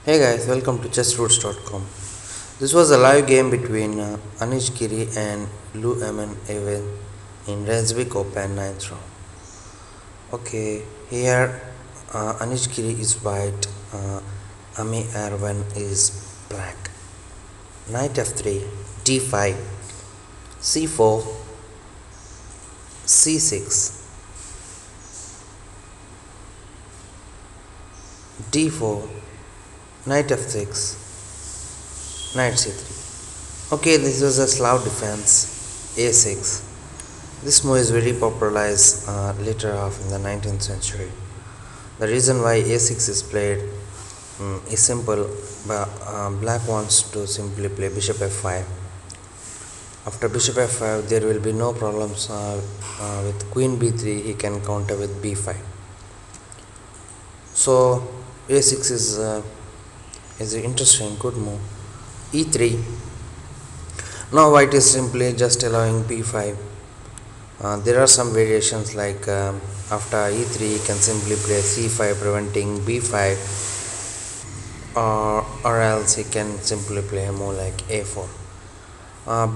Hey guys, welcome to chessroots.com. This was a live game between Anish Giri and Erwin in Reykjavik Open 9th round. Okay, here Anish Giri is white, Erwin is black. Knight f3, d5, c4, c6, d4, knight f6, knight c3. Okay, this was a Slav defense, a6. This move is very popularized later half in the 19th century. The reason why a6 is played is simple, but black wants to simply play bishop f5. After bishop f5 there will be no problems with queen b3, he can counter with b5. So a6 is an interesting good move. e3. Now white is simply just allowing b5. There are some variations like after e3 you can simply play c5 preventing b5, or else he can simply play a move like a4.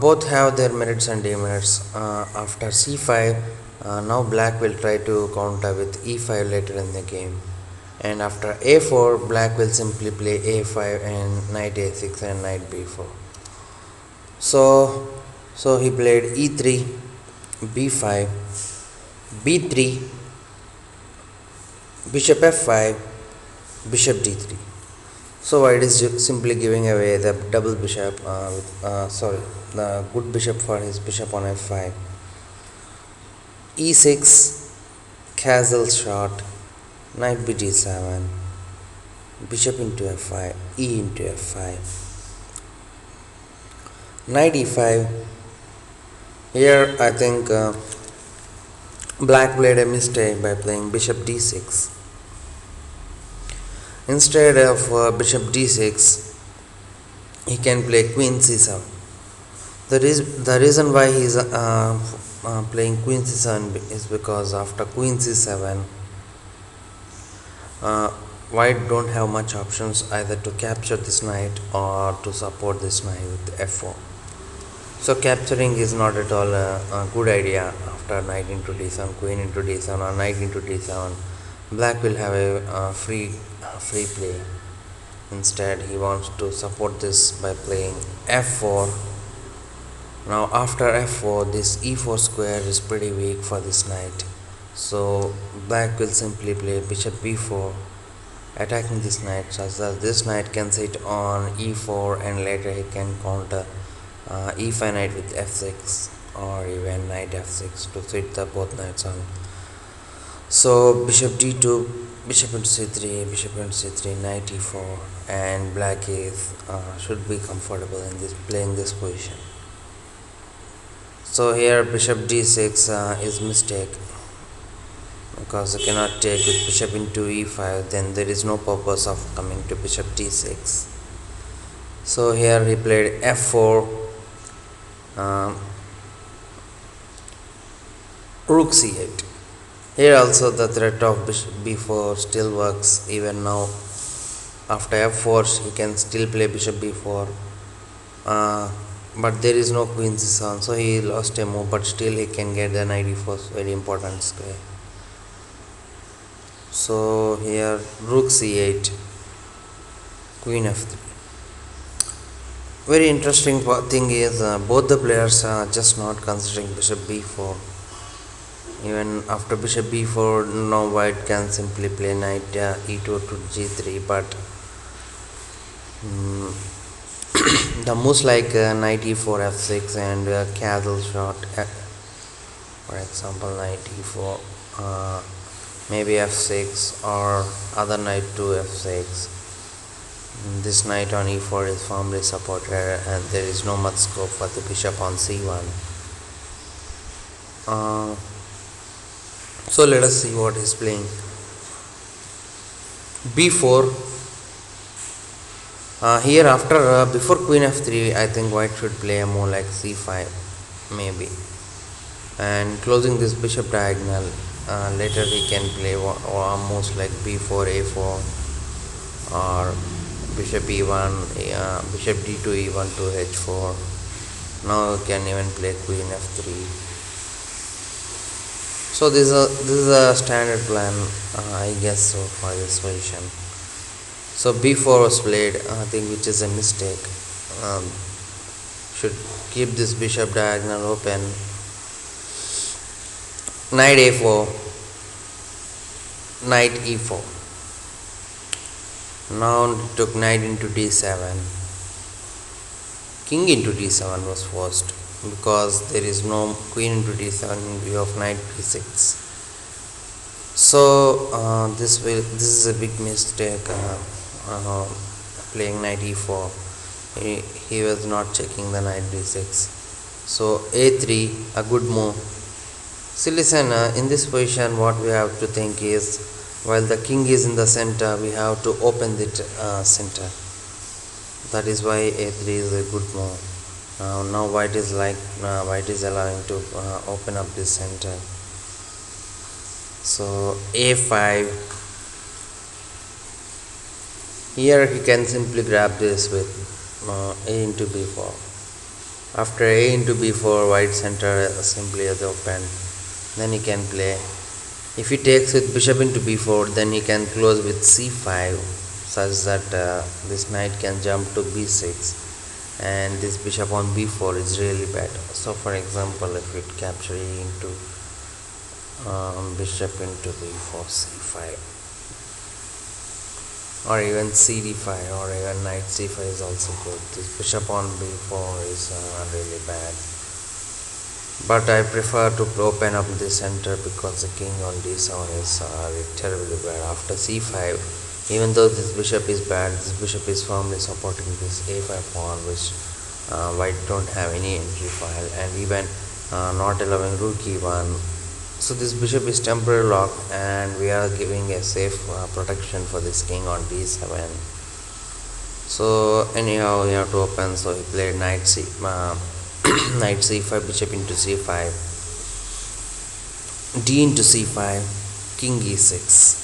Both have their merits and demerits. After c5 now black will try to counter with e5 later in the game, and after a4 black will simply play a5 and knight a6 and knight b4. So he played e3, b5, b3, bishop f5, bishop d3. So white is simply giving away the double bishop, the good bishop for his bishop on f5. e6, castle shot, knight bd7, bishop into f5, e into f5, knight e5. Here I think black played a mistake by playing bishop d6. Instead of bishop d6 he can play queen c7. The reason why he is playing queen c7 is because after queen c7 white don't have much options either to capture this knight or to support this knight with f4. So capturing is not at all a good idea. After knight into d7, queen into d7 or knight into d7, black will have a free play. Instead he wants to support this by playing f4. Now after f4 this e4 square is pretty weak for this knight, so black will simply play bishop b4 attacking this knight such that this knight can sit on e4 and later he can counter e5 knight with f6 or even knight f6 to sit the both knights on. So bishop d2, bishop into c3, bishop into c3, knight e4, and black is should be comfortable in this playing this position. So here bishop d6 is mistake, because I cannot take with bishop into e5, then there is no purpose of coming to bishop d6. So here he played f4, rook c8. Here also the threat of bishop b4 still works even now. After f4 he can still play bishop b4, but there is no queen c7, so he lost a move, but still he can get the knight e4, very important square. So here rook c8, queen f3. Very interesting thing is both the players are just not considering bishop b4. Even after bishop b4 now white can simply play knight e2 to g3, but the moves like knight e4 f6 and castle shot, for example knight e4, maybe f6 or other knight to f6. This knight on e4 is firmly supported and there is no much scope for the bishop on c1. So let us see what he's playing. b4. Here after before queen f3 I think white should play a move like c5 maybe, and closing this bishop diagonal. Later he can play moves like b4, a4 or bishop e1, bishop d2, e1 to h4. Now you can even play queen f3. So this is a standard plan, I guess so, for this position. So b4 was played, I think, which is a mistake. Um, should keep this bishop diagonal open. Knight a4, knight e4. Now took knight into d7. King into d7 was forced because there is no queen into d7 in view of knight b6. So this is a big mistake. Playing knight e4. He was not checking the knight d6. So a3, a good move. See, listen, in this position what we have to think is, while the king is in the center, we have to open the center. That is why a3 is a good move. Now white is allowing to open up this center. So a5. Here he can simply grab this with a into b4. After a into b4, white center simply is open. Then he can play. If he takes with bishop into b4, then he can close with c5, such that this knight can jump to b6, and this bishop on b4 is really bad. So for example, if we capture e into bishop into b4, c5, or even cd5, or even knight c5 is also good. This bishop on b4 is really bad, but I prefer to open up the center because the king on d7 is terribly bad. After c5, even though this bishop is bad, this bishop is firmly supporting this a5 pawn, which white don't have any entry file, and even not allowing rook e1. So this bishop is temporarily locked, and we are giving a safe protection for this king on d7. So anyhow, we have to open. So he played knight knight c5, bishop into c5, d into c5, king e6.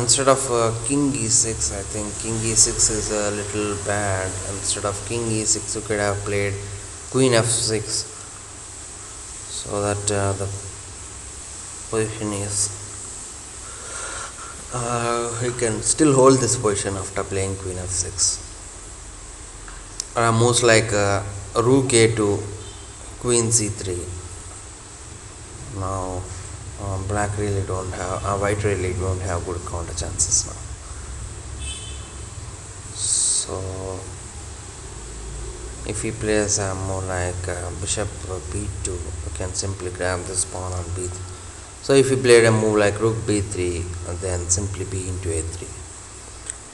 Instead of king e6, I think king e6 is a little bad. Instead of king e6, you could have played queen f6, so that the position is he can still hold this position after playing queen f6. Moves like rook a2, queen c3. Now white really don't have good counter chances now. So if he plays more like bishop b2, you can simply grab this pawn on b3. So if he played a move like rook b3, then simply b into a3,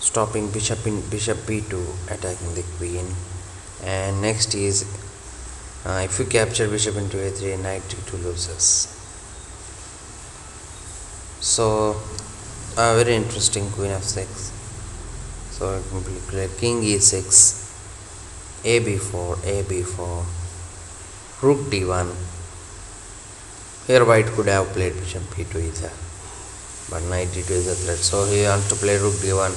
stopping bishop b2, attacking the queen. And next is, if you capture bishop into a3, knight d2 loses. So very interesting, queen f6. So it will play king e6, a b4, rook d1. Here white could have played bishop b2 either, but knight d2 is a threat. So he wants to play rook d1,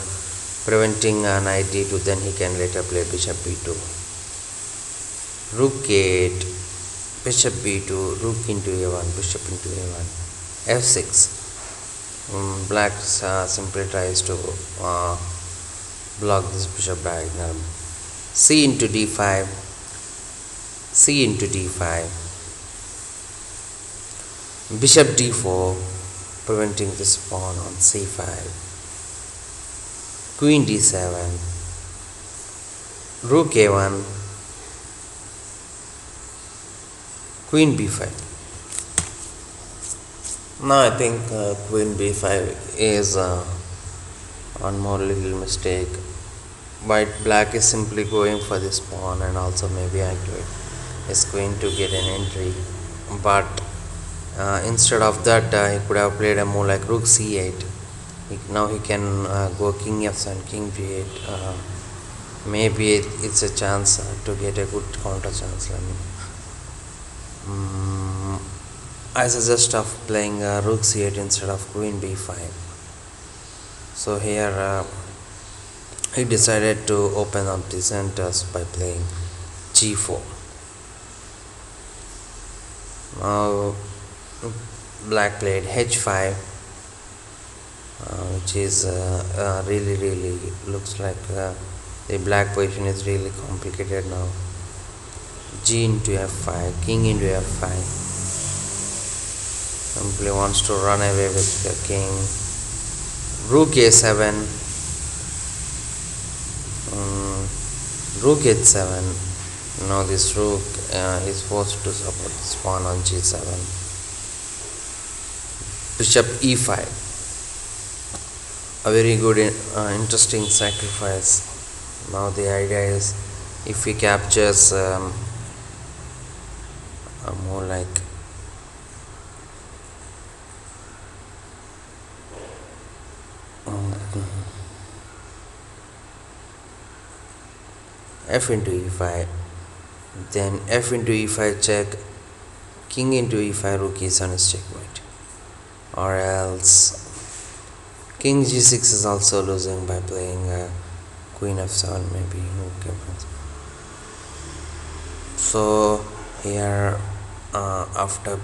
preventing knight d2. Then he can later play bishop b2, rook a8, bishop b2, rook into a1, bishop into a1, f6. Black simply tries to block this bishop diagonal. C into d5, bishop d4, preventing this pawn on c5, queen d7, rook a1, queen b5. Now I think queen b5 is one more little mistake. Black is simply going for this pawn, and also maybe activate his queen to get an entry. But instead of that, he could have played a move like rook c8. Now he can go king f7, king g8. Maybe it's a chance to get a good counter chance. I suggest of playing rook c8 instead of queen b5. So here he decided to open up the centers by playing g4. Now black played h5, which is really looks like the black position is really complicated now. G into f5, king into f5. Simply wants to run away with the king. Rook a7, rook h7. Now this rook is forced to support this pawn on g7. Bishop e5, a very good interesting sacrifice. Now the idea is, if he captures more like f into e5, then f into e5 check, king into e5, rook e7 is checkmate, or else king g6 is also losing by playing queen f7, maybe rook f7. So here after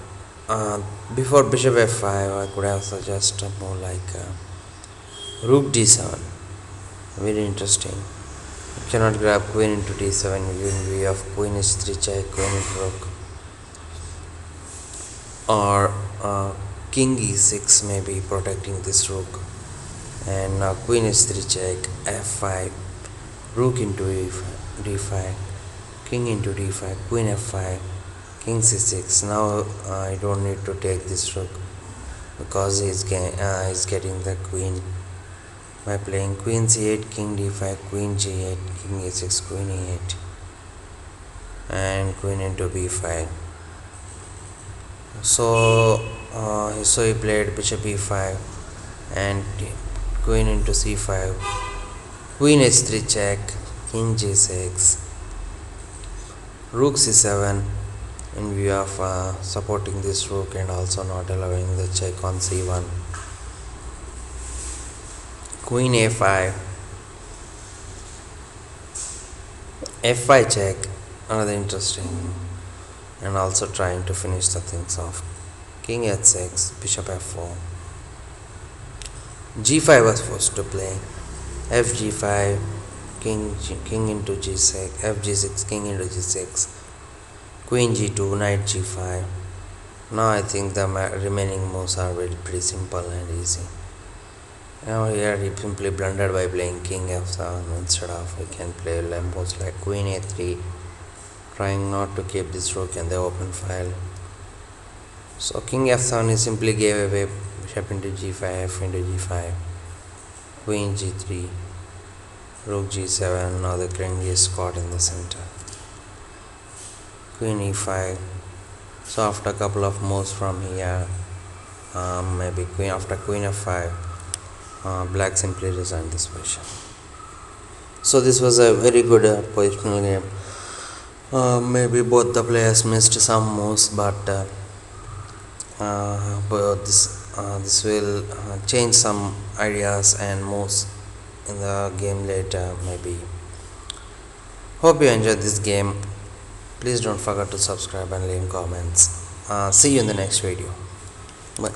before bishop f5, I could have suggested more like rook d7. Very interesting. You cannot grab queen into d7 in view of queen h3 check, queen into rook, or king e6 may be protecting this rook, and queen h3 check, f5, rook into e5, d5, king into d5, queen f5, king c6. Now I don't need to take this rook because he's getting the queen by playing queen c8, king d5, queen g8, king e6, queen e8, and queen into b5. So he played bishop e5 and queen into c5, queen h3 check, king g6, rook c7 in view of supporting this rook and also not allowing the check on c1, queen a5, f5 check, another interesting, and also trying to finish the things off, king h6, bishop f4, g5 was forced to play, fg5, king into g6, fg6, king into g6, queen g2, knight g5. Now I think the remaining moves are pretty simple and easy. Now here he simply blundered by playing king f7 instead of he can play moves like queen a3, trying not to keep this rook in the open file. So king f7 he simply gave away bishop into g5, f into g5, queen g3, rook g7. Now the king is caught in the center, queen e5. So after a couple of moves from here, maybe after queen f5, black simply resigned this position. So this was a very good positional game. Maybe both the players missed some moves, but this will change some ideas and moves in the game later, maybe. Hope you enjoyed this game. Please don't forget to subscribe and leave comments. See you in the next video. Bye.